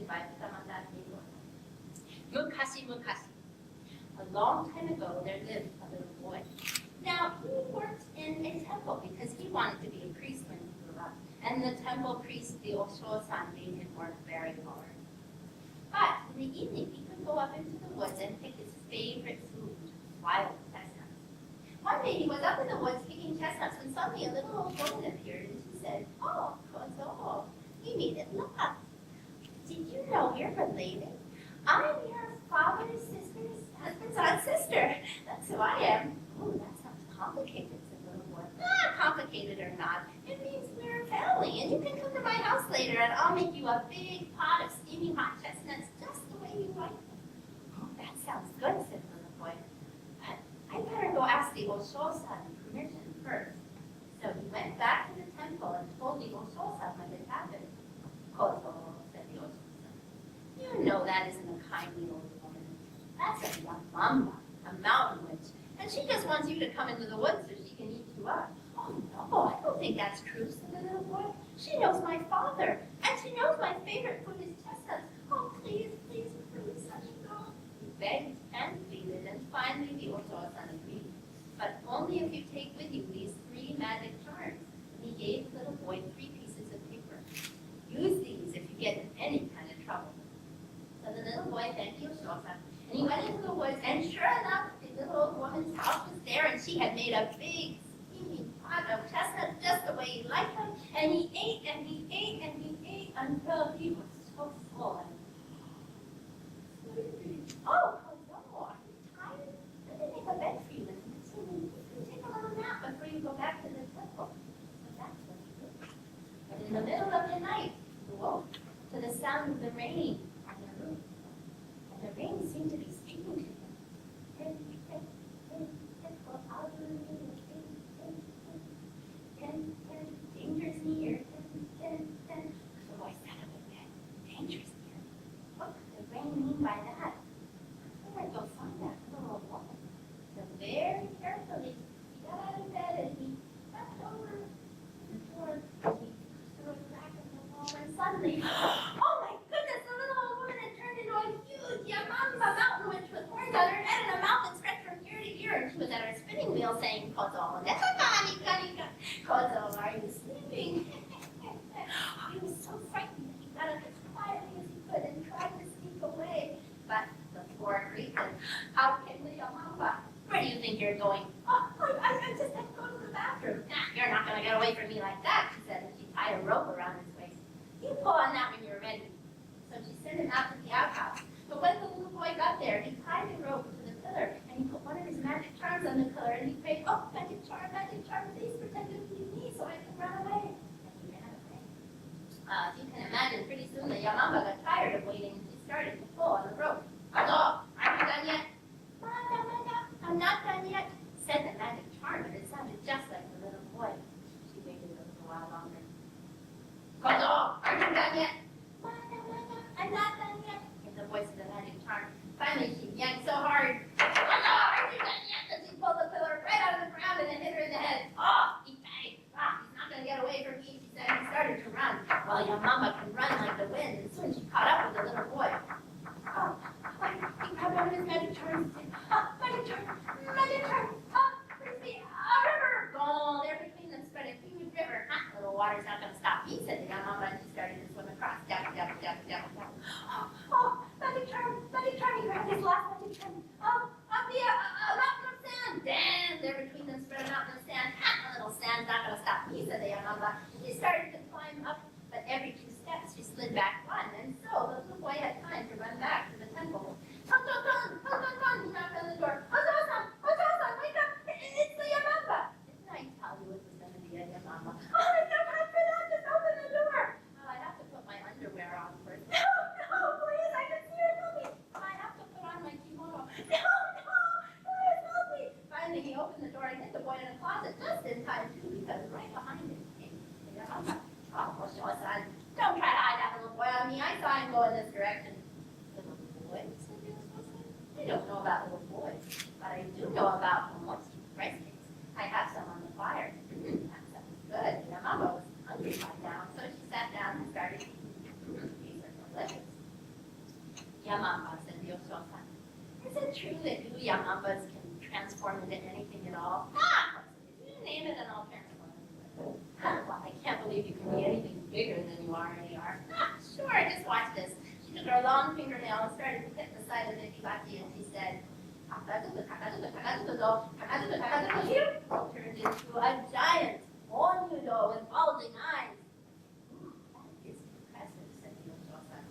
Kamishibai Pitamandani. Mukashi. A long time ago, there lived a little boy. Now, he worked in a temple because he wanted to be a priest when he grew up. And the temple priest, the Osho-san, made him work very hard. But in the evening, he could go up into the woods and pick his favorite food, wild chestnuts. One day, he was up in the woods picking chestnuts when suddenly a little old woman appeared and she said, "Oh, Kozo, you needn't laugh. Did you know we're related? I'm your father's sister's husband's sister. That's who I am." "Oh, that sounds complicated," said the little boy. "Ah, complicated or not, it means we're a family, and you can come to my house later, and I'll make you a big pot of steaming hot chestnuts just the way you like them." "Oh, that sounds good," said the little boy. "But I better go ask the Osho-san permission first." So he went back to the temple and told the Osho-san what had happened. "Kozo," said the Osho-san, "you know that isn't a kindly old woman. That's a Yamamba, a mountain witch, and she just wants you to come into the woods so she can eat you up." "Oh, no, I don't think that's true," said the little boy. "She knows my father, and she knows my favorite food is chestnuts. Oh, please, please, please, let me go." He begged and pleaded, and finally the Osho-san agreed. "But only if you take with you these 3 magic charms." And he gave the little boy 3 pieces of paper. "Use these if you get in any kind of trouble." So the little boy thanked the Osho-san, and he went into the woods, and sure enough, the little old woman's house was there, and she had made a big steaming pot of chestnuts just the way he liked them, and he ate, and he ate, and he ate until he was so full and sleepy. "Oh, Kozo, are you tired? Let me make a bed for you, and you can take a little nap before you go back to the temple." So that's what he did. But in the middle of the night, he woke to the sound of the rain on the roof. And the rain seemed to be speaking to him. Danger's near. The boy sat up in bed. Danger's near. What could the rain mean by that? I better go find that little old woman. So very carefully, he got out of bed and he stepped over the door. He threw it back in the wall, and suddenly, oh my goodness, the little old woman had turned into a huge Yamamba mountain witch with horns on her head and a mouth that stretched from ear to ear, and she was at her spinning wheel saying, "Kozo, Kozo, are you sleeping?" Oh, he was so frightened that he got up as quietly as he could and tried to sneak away. But the floor creaked, and out came the Yamamba. "Where do you think you're going?" "Oh, I just have to go to the bathroom." "Nah, you're not going to get away from me like that," she said, and she tied a rope around his waist. "You pull on that when you're ready." So she sent him out to the outhouse. But when the little boy got there, he tied the rope to the pillar, and he put one of his magic charms on the pillar, and he prayed, "Oh, magic charm, please pretend to be me so I can run away." And he ran away. As you can imagine, pretty soon the Yamamba got tired of waiting, and she started to pull on the rope. "Kozo, aren't you done yet?" "Manda, I'm not done yet," said the magic charm, but it sounded just like the little boy. She waited a little while longer. "Kozo, aren't you done yet?" "Manda, I'm not done yet," in the voice of the magic charm. Finally, she yanked so hard, "Kozo, aren't you done yet?" that she pulled the pillar right out of the ground and it hit her in the head. "Oh, he panicked. He's not going to get away from me," she said, and started to run. Well, Yamamba can run like the wind, and soon she caught up with the little boy. He grabbed one of his magic charms and said, "Magic charm, please be a river." "Go there between them, spread a huge river." "The little water's not going to stop me," said the Yamamba, and she started to swim across. Down. Magic charm, he grabbed his last magic charm. Up the mountain of sand." "Damn, there between them, spread a mountain of sand." "The little sand's not going to stop me," said the Yamamba. She started to climb up, but every 2 steps she slid back 1, and so the little boy had time to run back to the temple. Kozo-san, he knocked on the door. Kozo-san, wake up! It's the Yamamba." "Didn't I tell you it was going to be a Yamamba?" "Oh, there's no time for that. Just open the door." "Oh, I have to put my underwear on first." No, please, I can see her coming." "I have to put on my kimono." No, please help me." Finally, he opened the door and hid the boy in a closet just in time, too, because right behind him came the Yamamba. "Oh, Osho-san, don't try to hide that little boy on me. I saw him go in this direction." "Little boy?" said the Osho-san. "I don't know about little boys, but I do know about almost rice cakes. I have some on the fire." "That sounds good." The Yamamba was hungry by now, so she sat down and started eating. "These are delicious." Yamambas and Ryosho-san. Is it true that you Yamambas can transform into anything at all? Ah! You name it and I'll transform into it. Well, I can't believe you can be anything bigger than you already are. Ah, sure, just watch this. She took her long fingernail and started to hit the side of the Hibaki and she said, takazuku, takazuku, takazuku, takazuku, takazuku, here. Turned into a giant Onyudo with bulging eyes. That is impressive, said Ryosho-san.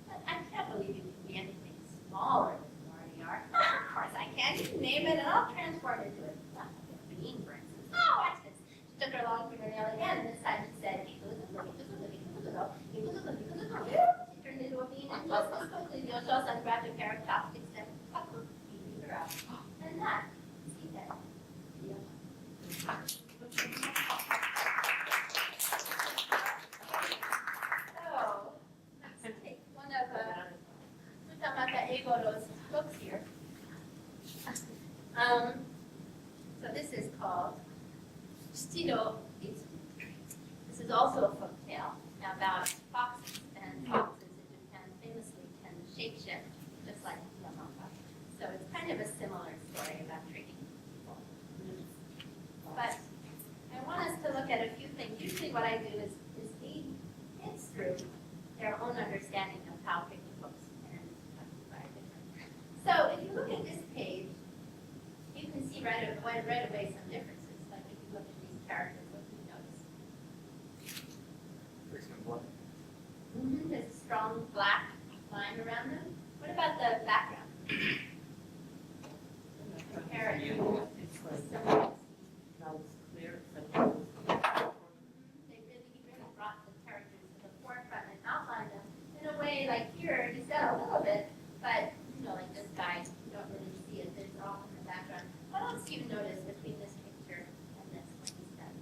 But I can't believe you can be anything smaller than you already are. Of course I can. You name it and I'll transform into it. Like a bean, for instance. Oh, watch this. She took her long fingernail again, and this time she said, she turned into a bean, and just as quickly, Ryosho-san grabbed a pair of chopsticks and beat her up. And that is the end. So, let's take one of Futamata Eigoro's books here. So this is called Shichido Itsu. This is also a folk tale about foxes, and foxes in Japan famously can shapeshift, just like Yamamba. So it's kind of a similar story about tricking people. But I want us to look at a few things. Usually what I do is lead kids through their own understanding of how picture books and are different. So if you look at this page, you can see right away some differences. Like if you look at these characters, what do you notice? There's a strong black line around them. What about the background? Compare it. It's like not as clear. He really brought the characters to the forefront and outlined them in a way like here, he's got a little bit, but like this guy, you don't really see it. There's all in the background. What else do you notice between this picture and this when he's done?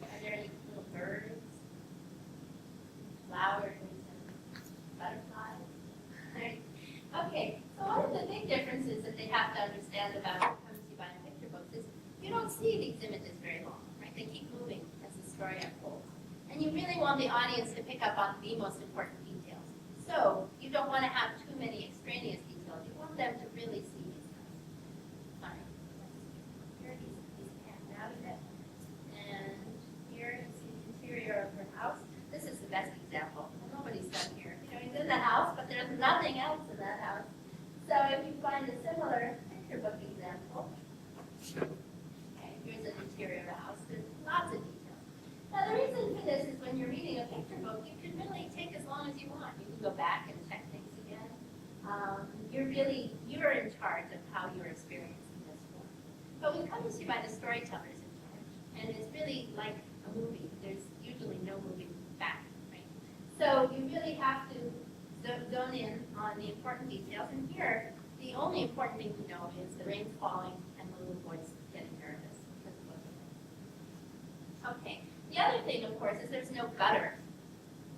Are there any little birds, flowers, and butterflies? Okay, so one of the big differences that they have to understand about Kamishibai and picture books is you don't see these images very long, right? They keep moving as the story unfolds. And you really want the audience to pick up on the most important details. So you don't want to have too many extraneous details. You want them to really see these things. Fine. Here he's camped out of it. And here is the interior of her house. This is the best example. Nobody's done here. He's in the house, but there's nothing else in that house. So if you find a similar picture book example, okay, here's an interior of the house. There's lots of details. Now the reason for this is when you're reading a picture book, you can really take as long as you want. You can go back and check things again. You're in charge of how you're experiencing this one. But when Kamishibai, the storyteller is in charge, and it's really like a movie. There's usually no moving back, right? So you really have to zone in on the important details. And here, the only important thing to know is the rain's falling and the little boy's getting nervous because of what's going on. Okay. The other thing, of course, is there's no gutter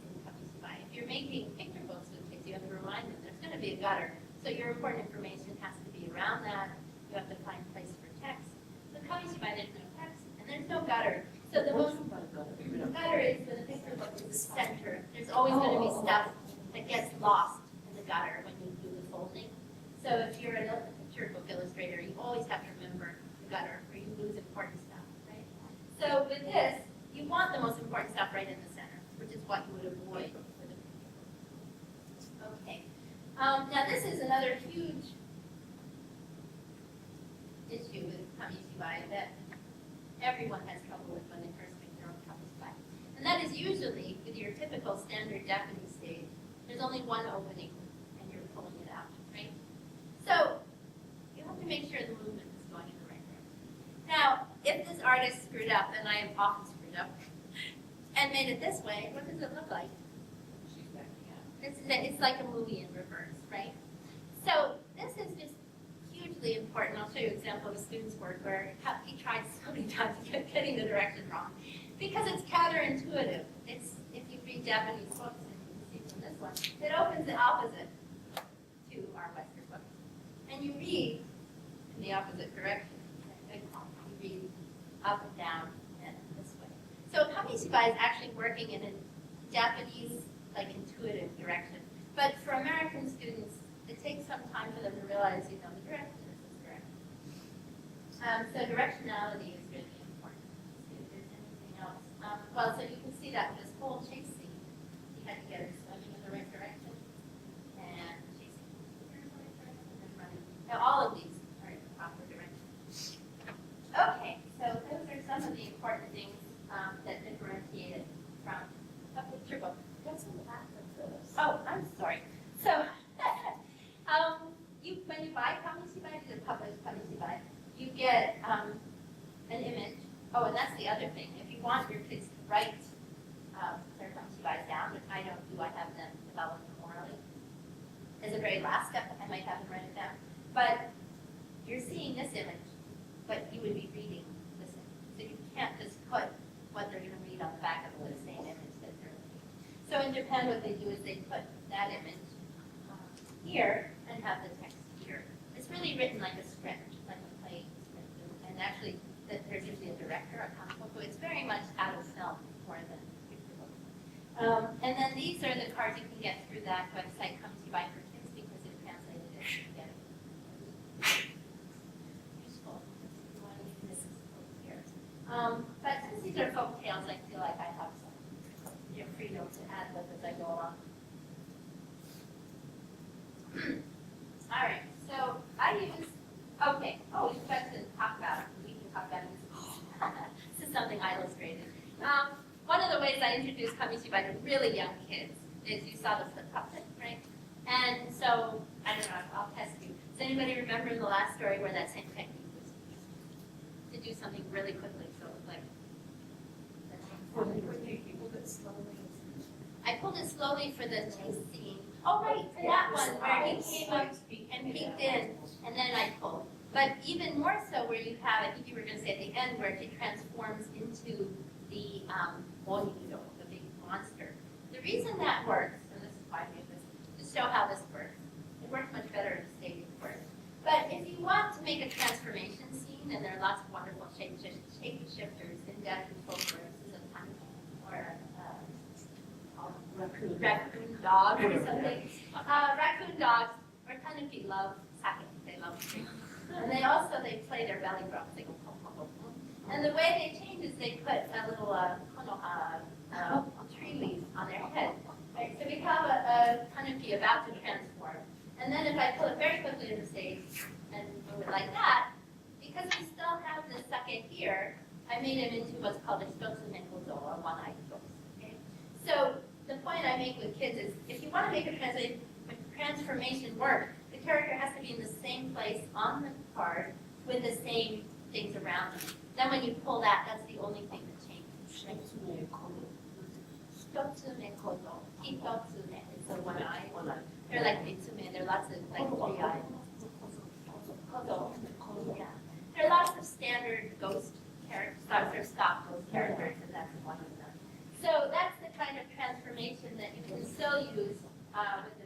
in Kamishibai. If you're making picture books with kids, you have to remind them there's going to be a gutter. So your important information has to be around that. You have to find a place for text. So Kamishibai, there's no text, and there's no gutter. So the most gutter is when the picture book is the center. There's always going to be stuff that gets lost in the gutter when you do the folding. So if you're a picture book illustrator, you always have to remember the gutter, or you lose important stuff, right? So with this, you want the most important stuff right in the center, which is what you would avoid with a picture book. Okay. Now this is another huge issue with Kamishibai that everyone has trouble with when they first make their own Kamishibai. And that is usually, with your typical standard Japanese stage, there's only one opening, and you're pulling it out, right? So you have to make sure the movement is going in the right direction. Now, if this artist screwed up, and I am often screwed up, and made it this way, what does it look like? She's backing out. It's like a movie in reverse, right? So this is just hugely important. I'll show you an example of a student's work where he tried so many times getting the direction wrong. Because it's counterintuitive. It's, if you read Japanese books, and you can see from this one, it opens the opposite to our Western books. And you read in the opposite direction. You read up and down and this way. So Kamishibai is actually working in an Japanese, like intuitive direction. But for American students, it takes some time for them to realize, the direction is this direction. So directionality is really important. Let's see if there's anything else. Well, so you can see that this whole chase scene, you had to get her swimming in the right direction and chasing in the right direction and then running. Now all of these are in the proper direction. Okay, so those are some of the important things that differentiate it from a picture book. What's in the back of this? Oh, I'm sorry. So, when you buy Kamishibai, the published Kamishibai, you get an image. Oh, and that's the other thing. If you want your kids to write their Kamishibais down, which I don't do, I have them developed orally. As a very last step, I might have them write it down. But you're seeing this image, but you would be reading this image. So you can't just put what they're going to read on the back of the same image that they're looking. So in Japan, what they do is they put that image here and have the text here. It's really written like a script, like a play script. And actually, there's usually a director, a kantoku. It's very much out of film more than picture book. And then these are the cards you can get through that website, Kamishibai for Kids, because it's translated it together. Useful. If you want to use this here. But since these are folk tales, I feel like I have some freedom to add with as I go along. All right, so I use, okay, we forgot to talk about it. We can talk about it. This is something I illustrated. One of the ways I introduce Kamishibai to really young kids is you saw the flip puppet, right? And so, I don't know, I'll test you. Does anybody remember the last story where that same technique was used? To do something really quickly, so it was like, You pulled it slowly. I pulled it slowly for the chase scene. Oh, right, for that one where he came up and peeked in, and then I pulled. But even more so where you have, I think you were going to say at the end, where he transforms into the Oniro, the big monster. The reason that works, and this is why I made this, to show how this works. It works much better in staging course. But if you want to make a transformation scene, and there are lots of wonderful shapeshifters in Japanese folklore, this is a time or raccoon dog or something. Raccoon dogs or tanuki love sake. They love drink. And they play their belly drums. They go pom pom pom. And the way they change is they put a little tree leaf on their head. Right? So we have a tanuki about to transform. And then if I pull it very quickly to the stage and move it like that, because we still have the sake here, I made him into what's called a shitotsume kozo, or one-eyed ghost. Okay? So the point I make with kids is, if you want to make a transformation work, the character has to be in the same place on the card with the same things around them. Then when you pull that, that's the only thing that changes. Shitotsume kozo. Hitotsume is the one eye. They're like mitsume. There are lots of like 3 eyes. Kozo. Yeah. There are lots of standard ghost characters, or stock ghost characters, and that's one of them. So that's the kind of transformation that you can still use with